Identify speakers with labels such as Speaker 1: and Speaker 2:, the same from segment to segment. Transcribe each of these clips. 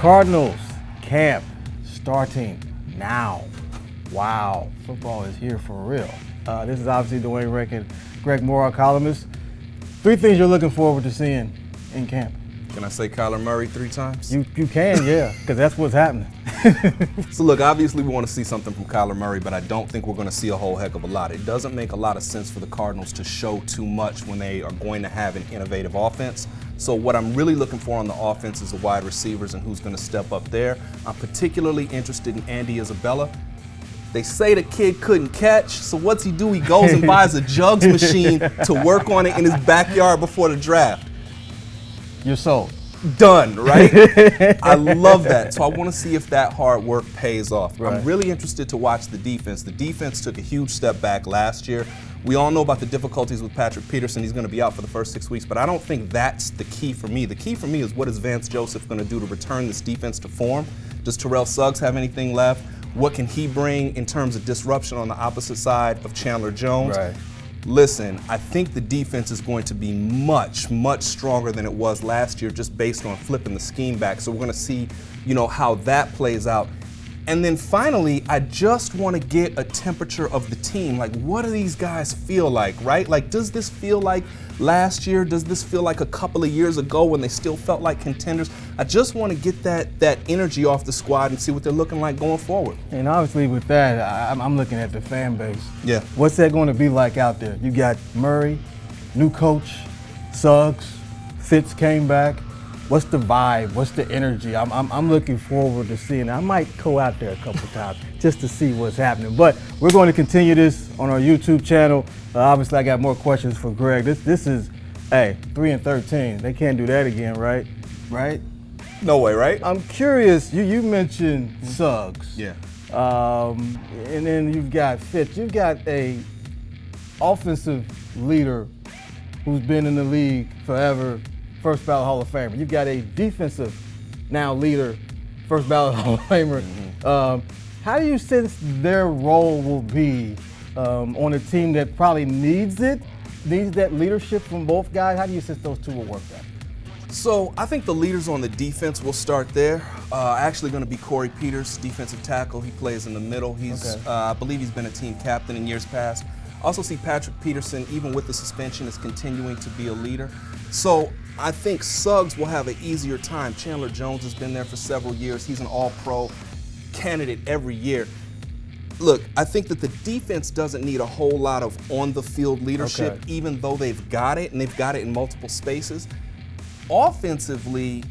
Speaker 1: Cardinals camp starting now. Wow, football is here for real. This is obviously Duane Rankin, Greg Moore, our columnist. 3 things you're looking forward to seeing in camp.
Speaker 2: Can I say Kyler Murray 3 times?
Speaker 1: You can, yeah, because that's what's happening.
Speaker 2: So look, obviously we want to see something from Kyler Murray, but I don't think we're going to see a whole heck of a lot. It doesn't make a lot of sense for the Cardinals to show too much when they are going to have an innovative offense. So what I'm really looking for on the offense is the wide receivers and who's going to step up there. I'm particularly interested in Andy Isabella. They say the kid couldn't catch, so what's he do? He goes and buys a jugs machine to work on it in his backyard before the draft.
Speaker 1: You're sold.
Speaker 2: Done, right? I love that. So I want to see if that hard work pays off. Right. I'm really interested to watch the defense. The defense took a huge step back last year. We all know about the difficulties with Patrick Peterson. He's going to be out for the first 6 weeks, but I don't think that's the key for me. The key for me is what is Vance Joseph going to do to return this defense to form? Does Terrell Suggs have anything left? What can he bring in terms of disruption on the opposite side of Chandler Jones?
Speaker 1: Right.
Speaker 2: Listen, I think the defense is going to be much, much stronger than it was last year just based on flipping the scheme back. So we're going to see, how that plays out. And then finally, I just want to get a temperature of the team. Like, what do these guys feel like, right? Like, does this feel like last year? Does this feel like a couple of years ago when they still felt like contenders? I just want to get that energy off the squad and see what they're looking like going forward.
Speaker 1: And obviously with that, I'm looking at the fan base.
Speaker 2: Yeah.
Speaker 1: What's that going to be like out there? You got Murray, new coach, Suggs, Fitz came back. What's the vibe? What's the energy? I'm looking forward to seeing it. I might go out there a couple times just to see what's happening. But we're going to continue this on our YouTube channel. Obviously, I got more questions for Greg. This is, 3-13. They can't do that again, right? Right?
Speaker 2: No way, right?
Speaker 1: I'm curious. You mentioned Suggs.
Speaker 2: Yeah.
Speaker 1: And then you've got Fitz. You've got a offensive leader who's been in the league forever. First ballot Hall of Famer. You've got a defensive now leader, first ballot Hall of Famer. How do you sense their role will be on a team that probably needs that leadership from both guys? How do you sense those two will work out?
Speaker 2: So I think the leaders on the defense will start there. Actually going to be Corey Peters, defensive tackle. He plays in the middle. I believe he's been a team captain in years past. Also see Patrick Peterson, even with the suspension, is continuing to be a leader. So I think Suggs will have an easier time. Chandler Jones has been there for several years. He's an all-pro candidate every year. Look, I think that the defense doesn't need a whole lot of on-the-field leadership, even though they've got it, and they've got it in multiple spaces. Offensively,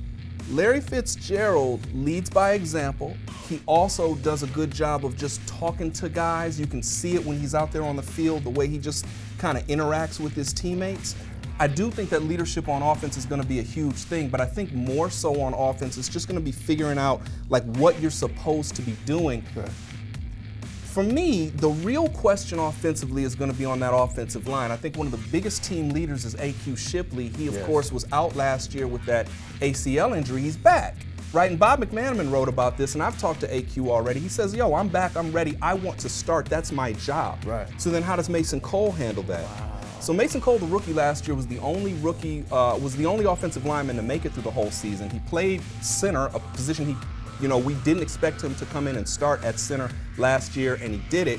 Speaker 2: Larry Fitzgerald leads by example. He also does a good job of just talking to guys. You can see it when he's out there on the field, the way he just kind of interacts with his teammates. I do think that leadership on offense is going to be a huge thing, but I think more so on offense, it's just going to be figuring out like what you're supposed to be doing.
Speaker 1: Okay.
Speaker 2: For me, the real question offensively is going to be on that offensive line. I think one of the biggest team leaders is A.Q. Shipley. He, of course, was out last year with that ACL injury. He's back, right? And Bob McManaman wrote about this, and I've talked to A.Q. already. He says, yo, I'm back, I'm ready, I want to start. That's my job.
Speaker 1: Right.
Speaker 2: So then how does Mason Cole handle that?
Speaker 1: Wow.
Speaker 2: So Mason Cole, the rookie last year, was the only offensive lineman to make it through the whole season. He played center, a position we didn't expect him to come in and start at center last year, and he did it.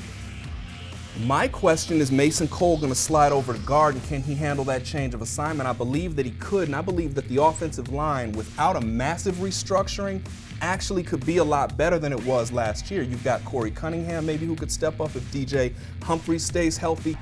Speaker 2: My question is Mason Cole going to slide over to guard, and can he handle that change of assignment? I believe that he could, and I believe that the offensive line, without a massive restructuring, actually could be a lot better than it was last year. You've got Corey Cunningham maybe who could step up if DJ Humphries stays healthy.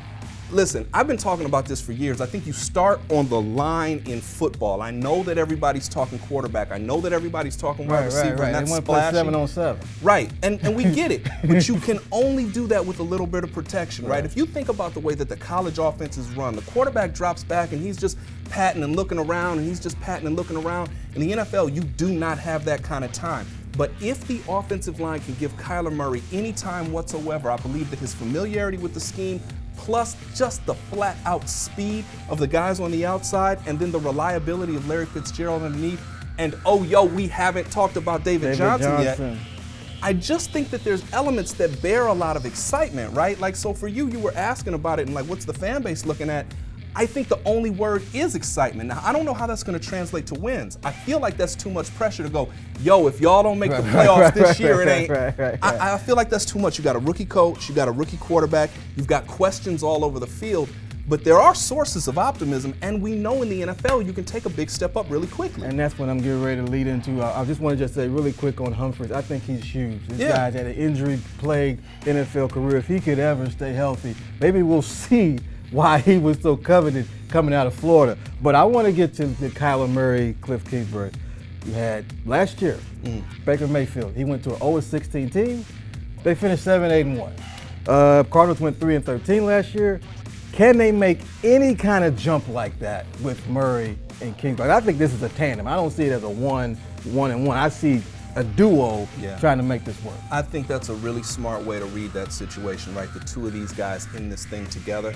Speaker 2: Listen, I've been talking about this for years. I think you start on the line in football. I know that everybody's talking quarterback. I know that everybody's talking wide receiver, and that's
Speaker 1: they want to play
Speaker 2: splashy.
Speaker 1: 7-on-7.
Speaker 2: Right, and we get it. But you can only do that with a little bit of protection, right? If you think about the way that the college offenses run, the quarterback drops back and he's just patting and looking around, and he's just patting and looking around. In the NFL, you do not have that kind of time. But if the offensive line can give Kyler Murray any time whatsoever, I believe that his familiarity with the scheme, plus just the flat-out speed of the guys on the outside, and then the reliability of Larry Fitzgerald underneath, and we haven't talked about David Johnson yet. I just think that there's elements that bear a lot of excitement, right? Like, so for you were asking about it and like, what's the fan base looking at? I think the only word is excitement. Now, I don't know how that's going to translate to wins. I feel like that's too much pressure to go, yo, if y'all don't make the playoffs this year, it ain't. I feel like that's too much. You got a rookie coach, you got a rookie quarterback, you've got questions all over the field. But there are sources of optimism, and we know in the NFL you can take a big step up really quickly.
Speaker 1: And that's what I'm getting ready to lead into. I just want to just say really quick on Humphries. I think he's huge. This guy's had an injury-plagued NFL career. If he could ever stay healthy, maybe we'll see why he was so coveted coming out of Florida. But I want to get to the Kyler Murray, Cliff Kingsbury. You had last year, Baker Mayfield. He went to an 0-16 team. They finished 7-8-1. Cardinals went 3-13 last year. Can they make any kind of jump like that with Murray and Kingsbury? I think this is a tandem. I don't see it as a one and one. I see a duo trying to make this work.
Speaker 2: I think that's a really smart way to read that situation, right? The two of these guys in this thing together.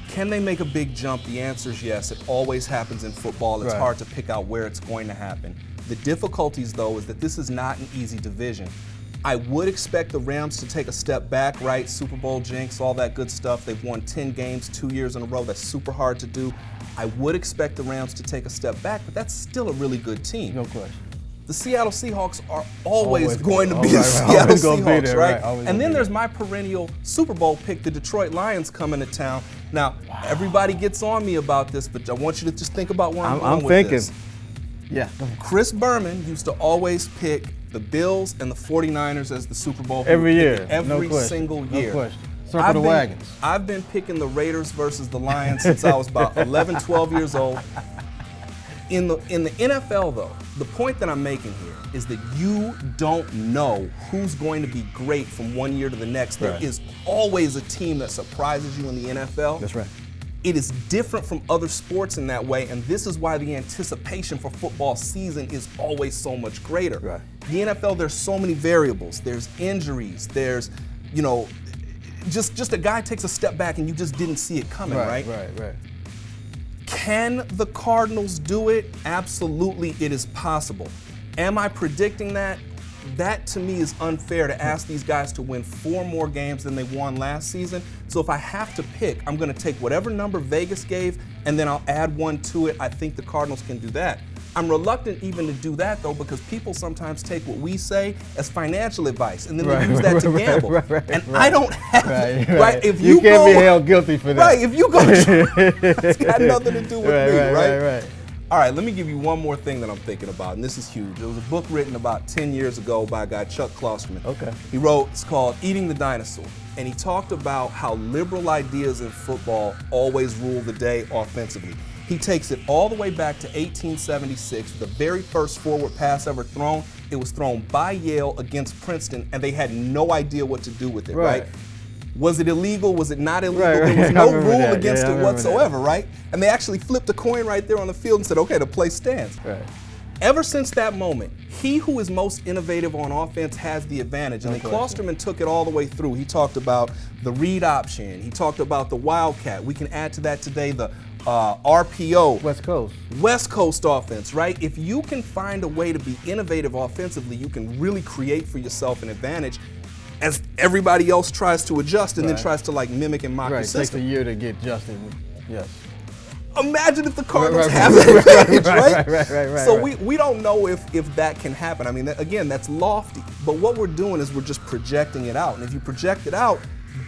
Speaker 2: Can they make a big jump? The answer is yes. It always happens in football. It's hard to pick out where it's going to happen. The difficulties, though, is that this is not an easy division. I would expect the Rams to take a step back, right? Super Bowl jinx, all that good stuff. They've won 10 games 2 years in a row. That's super hard to do. I would expect the Rams to take a step back, but that's still a really good team.
Speaker 1: No question.
Speaker 2: The Seattle Seahawks are always going to be the Seattle Seahawks, right? And then there's my perennial Super Bowl pick, the Detroit Lions, coming to town. Now, everybody gets on me about this, but I want you to just think about where I'm going with this.
Speaker 1: Yeah.
Speaker 2: Chris Berman used to always pick the Bills and the 49ers as the Super Bowl
Speaker 1: every year.
Speaker 2: Every single year.
Speaker 1: No question. Circle the wagons.
Speaker 2: I've been picking the Raiders versus the Lions since I was about 11, 12 years old. In the NFL, though, the point that I'm making here is that you don't know who's going to be great from one year to the next. There is always a team that surprises you in the NFL.
Speaker 1: That's right.
Speaker 2: It is different from other sports in that way, and this is why the anticipation for football season is always so much greater.
Speaker 1: Right.
Speaker 2: The NFL, there's so many variables. There's injuries. There's, just a guy takes a step back and you just didn't see it coming, right?
Speaker 1: Right.
Speaker 2: Can the Cardinals do it? Absolutely, it is possible. Am I predicting that? That, to me, is unfair to ask these guys to win 4 more games than they won last season. So if I have to pick, I'm going to take whatever number Vegas gave, and then I'll add 1 to it. I think the Cardinals can do that. I'm reluctant even to do that, though, because people sometimes take what we say as financial advice, and then they use that to gamble. I don't have it, right? If
Speaker 1: you can't be held guilty for that.
Speaker 2: Right, if you go, it's got nothing to do with me, right? All right, let me give you one more thing that I'm thinking about, and this is huge. There was a book written about 10 years ago by a guy, Chuck Klosterman.
Speaker 1: Okay.
Speaker 2: He wrote, it's called Eating the Dinosaur, and he talked about how liberal ideas in football always rule the day offensively. He takes it all the way back to 1876, the very first forward pass ever thrown. It was thrown by Yale against Princeton, and they had no idea what to do with it, right? Was it illegal? Was it not illegal? There was no rule against it whatsoever, right? And they actually flipped a coin right there on the field and said, okay, the play stands. Ever since that moment, he who is most innovative on offense has the advantage. And then Klosterman took it all the way through. He talked about the read option. He talked about the wildcat. We can add to that today the RPO. West Coast offense, right? If you can find a way to be innovative offensively, you can really create for yourself an advantage as everybody else tries to adjust and then tries to mimic and mock the system.
Speaker 1: It takes a year to get adjusted. Yes.
Speaker 2: Imagine if the Cardinals have that advantage, right? So we don't know if that can happen. I mean, again, that's lofty. But what we're doing is we're just projecting it out. And if you project it out,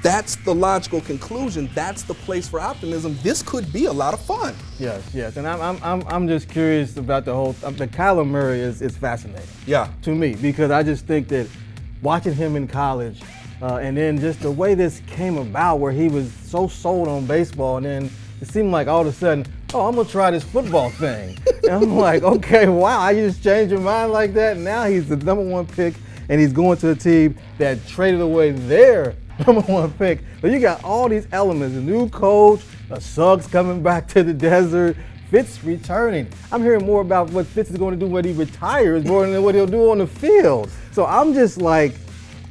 Speaker 2: that's the logical conclusion. That's the place for optimism. This could be a lot of fun.
Speaker 1: Yes. And I'm just curious about the whole. The Kyler Murray is fascinating.
Speaker 2: Yeah.
Speaker 1: To me, because I just think that watching him in college, and then just the way this came about, where he was so sold on baseball, and then it seemed like all of a sudden, oh, I'm gonna try this football thing. And I'm like, okay, wow, you just changed your mind like that. And now he's the #1 pick, and he's going to a team that traded away their #1 pick. So you got all these elements: a new coach, Suggs coming back to the desert, Fitz returning. I'm hearing more about what Fitz is going to do when he retires more than what he'll do on the field. So I'm just like,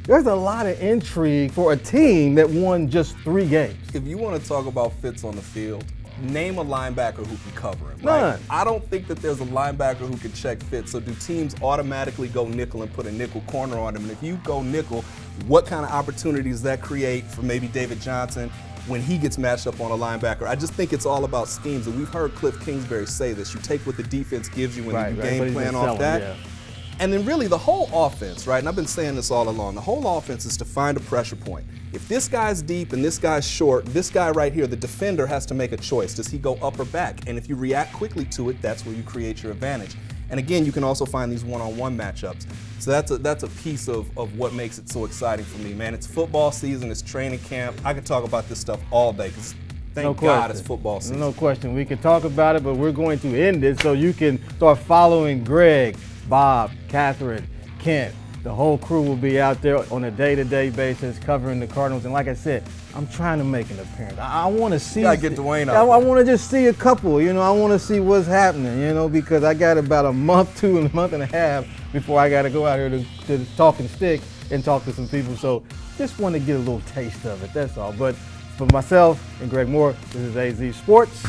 Speaker 1: there's a lot of intrigue for a team that won just 3 games.
Speaker 2: If you want to talk about Fitz on the field, name a linebacker who can cover him.
Speaker 1: None.
Speaker 2: Right? I don't think that there's a linebacker who can check Fitz. So do teams automatically go nickel and put a nickel corner on him? And if you go nickel, what kind of opportunities does that create for maybe David Johnson when he gets matched up on a linebacker. I just think it's all about schemes, and we've heard Cliff Kingsbury say this. You take what the defense gives you and you game plan off that. Yeah. And then really the whole offense, right, and I've been saying this all along, the whole offense is to find a pressure point. If this guy's deep and this guy's short, this guy right here, the defender has to make a choice. Does he go up or back? And if you react quickly to it, that's where you create your advantage. And again, you can also find these one-on-one matchups. So that's a piece of what makes it so exciting for me, man. It's football season, it's training camp. I could talk about this stuff all day because thank God it's football season.
Speaker 1: No question. We can talk about it, but we're going to end it so you can start following Greg, Bob, Catherine, Kent. The whole crew will be out there on a day-to-day basis covering the Cardinals. And like I said, I'm trying to make an appearance. I want to see.
Speaker 2: You gotta get Duane out.
Speaker 1: I want to just see a couple. I want to see what's happening. Because I got about a month and a half before I got to go out here to talking stick and talk to some people. So just want to get a little taste of it. That's all. But for myself and Greg Moore, this is AZ Sports.